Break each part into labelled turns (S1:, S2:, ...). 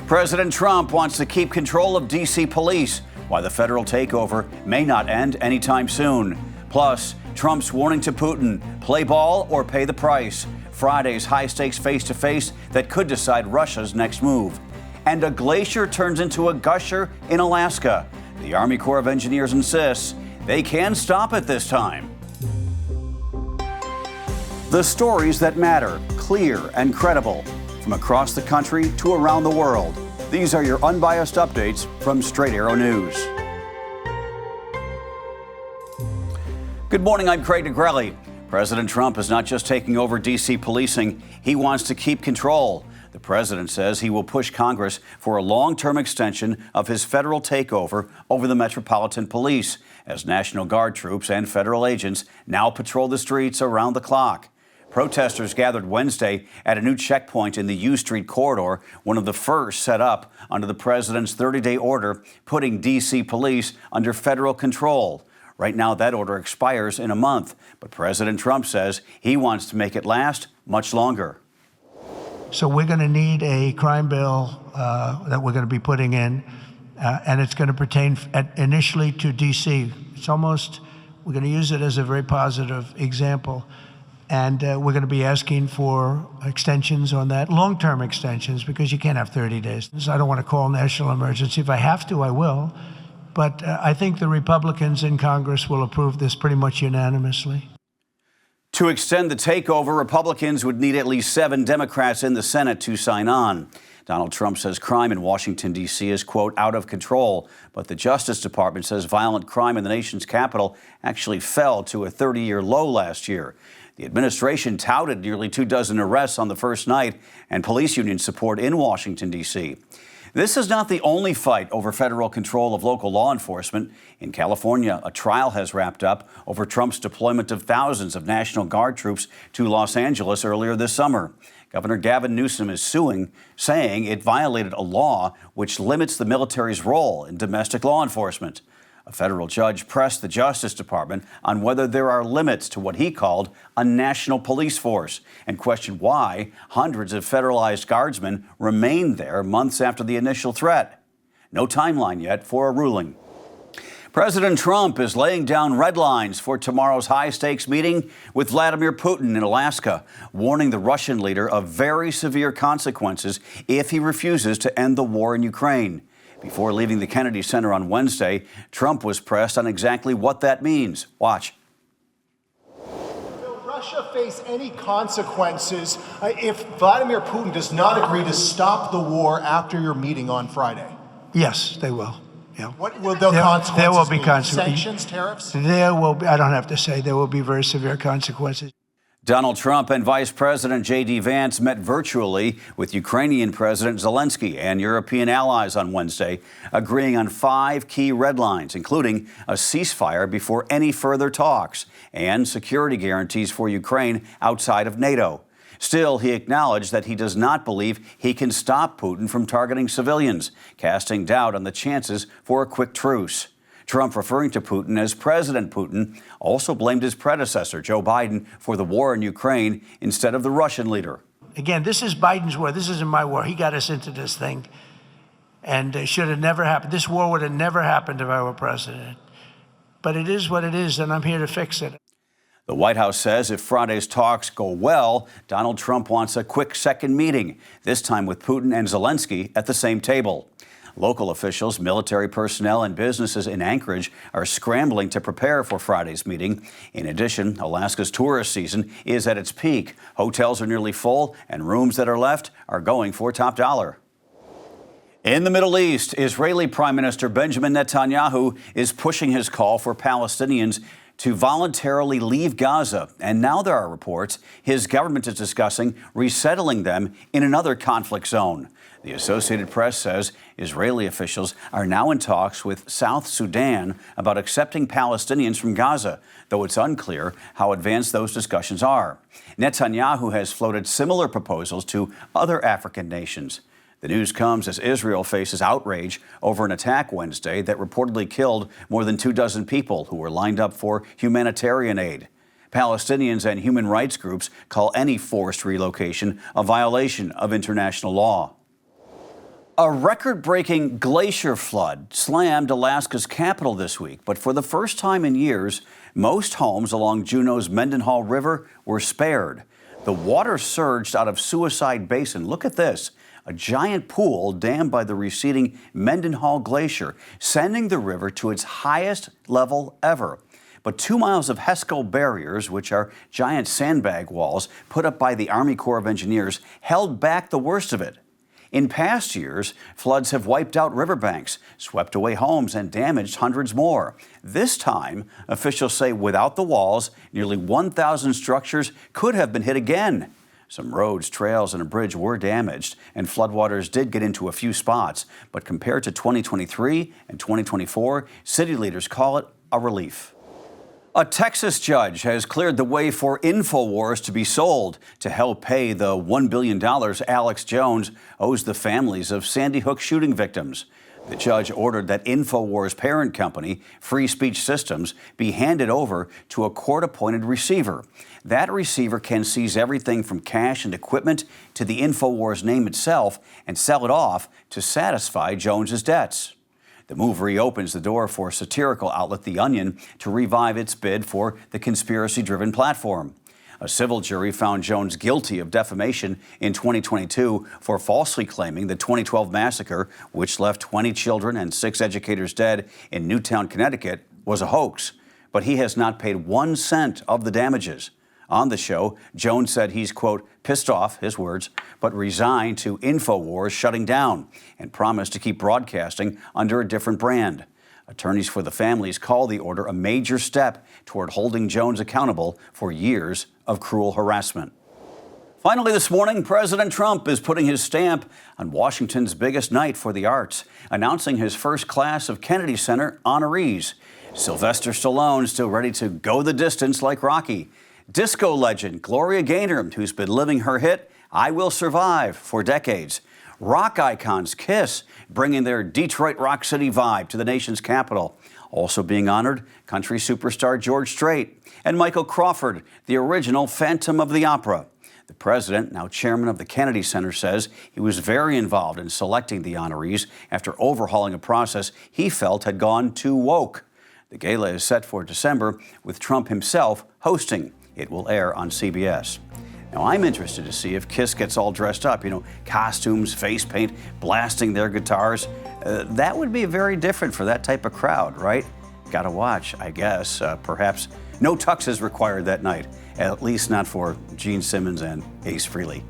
S1: President Trump wants to keep control of D.C. police, why the federal takeover may not end anytime soon. Plus, Trump's warning to Putin, play ball or pay the price. Friday's high-stakes face-to-face that could decide Russia's next move. And a glacier turns into a gusher in Alaska. The Army Corps of Engineers insists they can stop it this time. The stories that matter, clear and credible, from across the country to around the world. These are your unbiased updates from Straight Arrow News. Good morning, I'm Craig Negrelli. President Trump is not just taking over D.C. policing, he wants to keep control. The president says he will push Congress for a long-term extension of his federal takeover over the Metropolitan Police, as National Guard troops and federal agents now patrol the streets around the clock. Protesters gathered Wednesday at a new checkpoint in the U Street corridor, one of the first set up under the president's 30-day order putting D.C. police under federal control. Right now, that order expires in a month, but President Trump says he wants to make it last much longer.
S2: So we're going to need a crime bill that we're going to be putting in, and it's going to pertain initially to D.C. We're going to use it as a very positive example. And we're going to be asking for extensions on that, long-term extensions, because you can't have 30 days. I don't want to call national emergency. If I have to, I will. But I think the Republicans in Congress will approve this pretty much unanimously.
S1: To extend the takeover, Republicans would need at least 7 Democrats in the Senate to sign on. Donald Trump says crime in Washington, D.C. is, quote, out of control. But the Justice Department says violent crime in the nation's capital actually fell to a 30-year low last year. The administration touted nearly 24 arrests on the first night and police union support in Washington, D.C. This is not the only fight over federal control of local law enforcement. In California, a trial has wrapped up over Trump's deployment of thousands of National Guard troops to Los Angeles earlier this summer. Governor Gavin Newsom is suing, saying it violated a law which limits the military's role in domestic law enforcement. A federal judge pressed the Justice Department on whether there are limits to what he called a national police force and questioned why hundreds of federalized guardsmen remained there months after the initial threat. No timeline yet for a ruling. President Trump is laying down red lines for tomorrow's high-stakes meeting with Vladimir Putin in Alaska, warning the Russian leader of very severe consequences if he refuses to end the war in Ukraine. Before leaving the Kennedy Center on Wednesday, Trump was pressed on exactly what that means. Watch.
S3: Will Russia face any consequences if Vladimir Putin does not agree to stop the war after your meeting on Friday?
S2: Yes, they will. Yeah.
S3: What will the consequences
S2: There will be
S3: be?
S2: consequences.
S3: Sanctions, tariffs?
S2: There will be, I don't have to say, there will be very severe consequences.
S1: Donald Trump and Vice President J.D. Vance met virtually with Ukrainian President Zelensky and European allies on Wednesday, agreeing on 5 key red lines, including a ceasefire before any further talks and security guarantees for Ukraine outside of NATO. Still, he acknowledged that he does not believe he can stop Putin from targeting civilians, casting doubt on the chances for a quick truce. Trump, referring to Putin as President Putin, also blamed his predecessor, Joe Biden, for the war in Ukraine instead of the Russian leader.
S2: Again, this is Biden's war. This isn't my war. He got us into this thing. And it should have never happened. This war would have never happened if I were president. But it is what it is, and I'm here to fix it.
S1: The White House says if Friday's talks go well, Donald Trump wants a quick second meeting, this time with Putin and Zelensky at the same table. Local officials, military personnel, and businesses in Anchorage are scrambling to prepare for Friday's meeting. In addition, Alaska's tourist season is at its peak. Hotels are nearly full, and rooms that are left are going for top dollar. In the Middle East, Israeli Prime Minister Benjamin Netanyahu is pushing his call for Palestinians to voluntarily leave Gaza. And now there are reports his government is discussing resettling them in another conflict zone. The Associated Press says Israeli officials are now in talks with South Sudan about accepting Palestinians from Gaza, though it's unclear how advanced those discussions are. Netanyahu has floated similar proposals to other African nations. The news comes as Israel faces outrage over an attack Wednesday that reportedly killed more than 24 people who were lined up for humanitarian aid. Palestinians and human rights groups call any forced relocation a violation of international law. A record-breaking glacier flood slammed Alaska's capital this week, but for the first time in years, most homes along Juneau's Mendenhall River were spared. The water surged out of Suicide Basin. Look at this, a giant pool dammed by the receding Mendenhall Glacier, sending the river to its highest level ever. But 2 miles of HESCO barriers, which are giant sandbag walls put up by the Army Corps of Engineers, held back the worst of it. In past years, floods have wiped out riverbanks, swept away homes, and damaged hundreds more. This time, officials say without the walls, nearly 1,000 structures could have been hit again. Some roads, trails, and a bridge were damaged, and floodwaters did get into a few spots. But compared to 2023 and 2024, city leaders call it a relief. A Texas judge has cleared the way for Infowars to be sold to help pay the $1 billion Alex Jones owes the families of Sandy Hook shooting victims. The judge ordered that Infowars' parent company, Free Speech Systems, be handed over to a court-appointed receiver. That receiver can seize everything from cash and equipment to the Infowars name itself and sell it off to satisfy Jones's debts. The move reopens the door for satirical outlet The Onion to revive its bid for the conspiracy-driven platform. A civil jury found Jones guilty of defamation in 2022 for falsely claiming the 2012 massacre, which left 20 children and 6 educators dead in Newtown, Connecticut, was a hoax. But he has not paid 1 cent of the damages. On the show, Jones said he's, quote, pissed off, his words, but resigned to Infowars shutting down and promised to keep broadcasting under a different brand. Attorneys for the families call the order a major step toward holding Jones accountable for years of cruel harassment. Finally this morning, President Trump is putting his stamp on Washington's biggest night for the arts, announcing his first class of Kennedy Center honorees. Sylvester Stallone still ready to go the distance like Rocky. Disco legend Gloria Gaynor, who's been living her hit I Will Survive for decades. Rock icons Kiss, bringing their Detroit Rock City vibe to the nation's capital. Also being honored, country superstar George Strait and Michael Crawford, the original Phantom of the Opera. The president, now chairman of the Kennedy Center, says he was very involved in selecting the honorees after overhauling a process he felt had gone too woke. The gala is set for December, with Trump himself hosting. It will air on CBS. Now, I'm interested to see if Kiss gets all dressed up, costumes, face paint, blasting their guitars. That would be very different for that type of crowd, right? Gotta watch, I guess. Perhaps no tuxes required that night, at least not for Gene Simmons and Ace Frehley.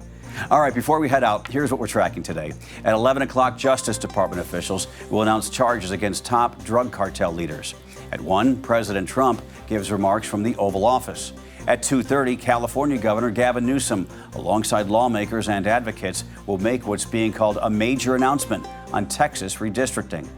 S1: All right, before we head out, here's what we're tracking today. At 11 o'clock, Justice Department officials will announce charges against top drug cartel leaders. At 1, President Trump gives remarks from the Oval Office. At 2:30, California Governor Gavin Newsom, alongside lawmakers and advocates, will make what's being called a major announcement on Texas redistricting.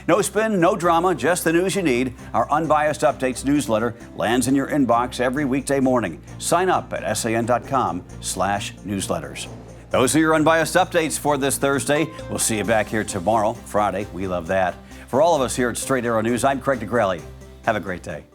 S1: No spin, no drama, just the news you need. Our Unbiased Updates newsletter lands in your inbox every weekday morning. Sign up at san.com/newsletters. Those are your Unbiased Updates for this Thursday. We'll see you back here tomorrow, Friday. We love that. For all of us here at Straight Arrow News, I'm Craig DeGrelli. Have a great day.